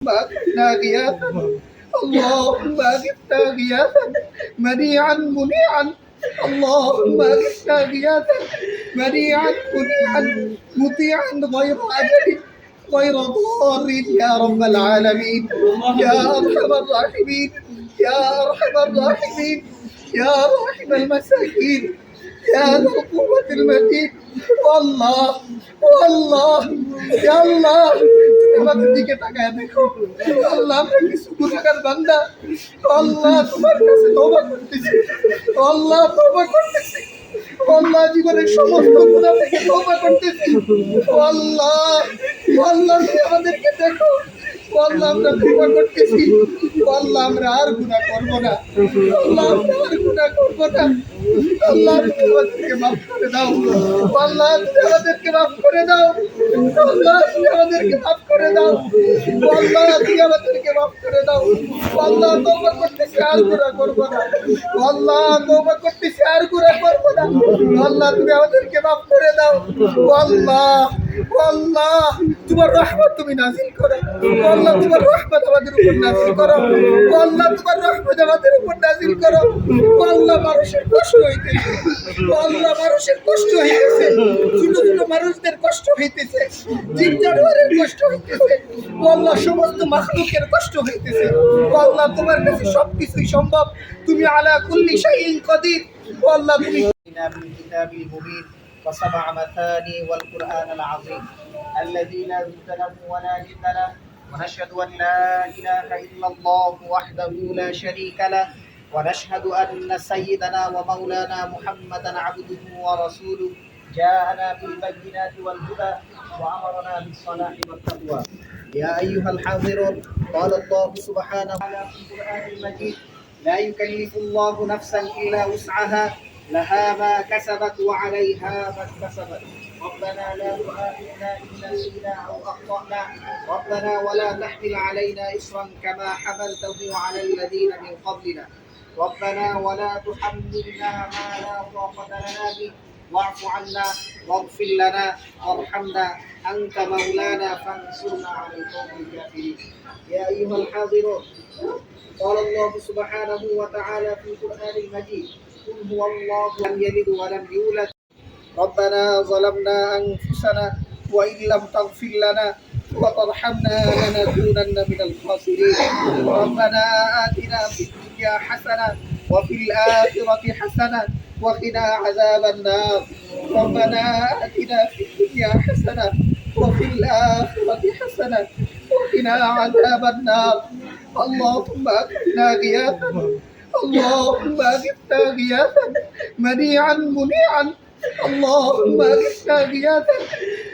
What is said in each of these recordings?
أغثنا غياثا اللهم أغثنا غياثا منيعا منيعا اللهم أغثنا غياثا منيعا منيعا مطيعا غير عجل غير ضار يا رب العالمين يا أرحم الراحمين يا أرحم الراحمين يا راحم المساكين يا ذا القوة المتين والله والله يا الله আমাদের দিকে তাকায় দেখো আল্লাহ আমরা কিছু গুনাহগার বান্দা আল্লাহ তোমার কাছে তওবা করতেছি আল্লাহ তওবা করতেছি আল্লাহ জীবনের সমস্ত গুনাহ থেকে তওবা করতেছি আল্লাহ আল্লাহ তুমি আমাদেরকে দেখো আল্লাহ আমরা তওবা করতেছি আল্লাহ আমরা আর গুনাহ করব না আল্লাহ আমরা আর গুনাহ করব না আল্লাহ তুমি আমাদেরকে মাফ করে দাও আল্লাহ তুমি আমাদেরকে মাফ করে দাও আল্লাহ তুমি আমাদেরকে মাফ করে দাও আল্লাহ তুমি আমাদেরকে মাফ করে দাও আল্লাহ তওবা করতেছি আর গুনাহ করব না আল্লাহ তওবা করতেছি আর গুনাহ করব না আল্লাহ তুমি আমাদেরকে মাফ করে দাও আল্লাহ আল্লাহ তোমার রহমত তুমি নাযিল করো আল্লাহ তোমার রহমত আমাদের উপর নাযিল করো আল্লাহ তোমার রহমত আমাদের উপর নাযিল করো আল্লাহ মানুষের কষ্ট হইতেছে আল্লাহ মানুষের কষ্ট হইতেছে ছোট ছোট মানুষদের কষ্ট হইতেছে জীব জানোয়ারের কষ্ট হইতেছে আল্লাহ সমস্ত মাখলুকের কষ্ট হইতেছে আল্লাহ তোমার কাছে সবকিছুই সম্ভব তুমি আলা কুল্লি শাইইন কাদির আল্লাহ তুমি بالكتاب المبين وسبع مثاني والقرآن العظيم الذي لا ضد له ولا ند له ونشهد أن لا إله إلا الله وحده لا شريك له ونشهد أن سيدنا ومولانا محمدا عبده ورسوله جاءنا بالبينات والهدى وأمرنا بالصلاح والتقوى يا أيها الحاضرون قال الله سبحانه وتعالى في القرآن المجيد لا يكلف الله نفسا إلا وسعها لها ما كسبت وعليها ما اكتسبت ربنا لا تؤاخذنا إن نسينا أو أخطأنا ربنا ولا تحمل علينا إصرا كما حملته على الذين من قبلنا ربنا ولا تحملنا ما لا طاقة لنا به واعف عنا واغفر لنا وارحمنا أنت مولانا فانصرنا على القوم الكافرين يا أيها الحاضرون قال الله سبحانه وتعالى في القرآن المجيد قل هو الله لم يلد ولم يولد ربنا ظلمنا أنفسنا وإن لم تغفر لنا وترحمنا لنكونن من الخاسرين ربنا آتنا في الدنيا حسنة وفي الآخرة حسنة وقنا عذاب النار ربنا آتنا في الدنيا حسنة وفي الآخرة حسنة وقنا عذاب النار اللهم أغثنا غياثا اللهم أغثنا غياثا منيعا منيعا اللهم أغثنا غياثا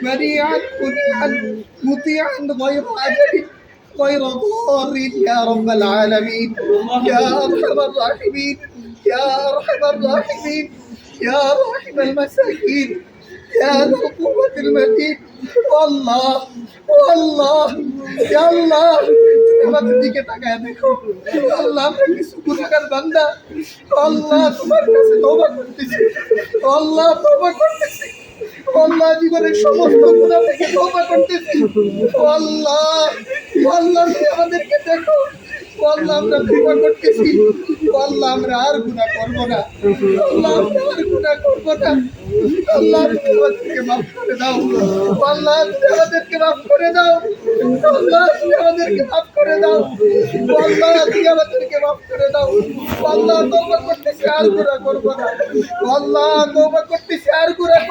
منيعا منيعا مطيعا غير عجل غير ضار يا رب العالمين يا أرحم الراحمين يا أرحم الراحمين يا راحم المساكين يا ذا القوة المتين والله والله يا الله আমাদের দিকে তাকায় দেখো আল্লাহ আমরা কিছু গুনাহগার বান্দা আল্লাহ তোমার কাছে তওবা করতেছি আল্লাহ তওবা করতেছি আল্লাহ জীবনের সমস্ত গুনাহ থেকে তওবা করতেছি আল্লাহ আল্লাহ তুমি আমাদেরকে দেখো আল্লাহ আমরা তওবা করতেছি আল্লাহ আমরা আর গুনাহ করব না আল্লাহ আমরা আর গুনাহ করব না আল্লাহ তুমি আমাদেরকে মাফ করে দাও আল্লাহ তুমি আমাদেরকে মাফ করে দাও আল্লাহ তুমি আমাদেরকে মাফ করে দাও আল্লাহ তুমি আমাদেরকে মাফ করে দাও আল্লাহ তওবা করতেছি আর গুনাহ করব না আল্লাহ তওবা করতেছি আর গুনাহ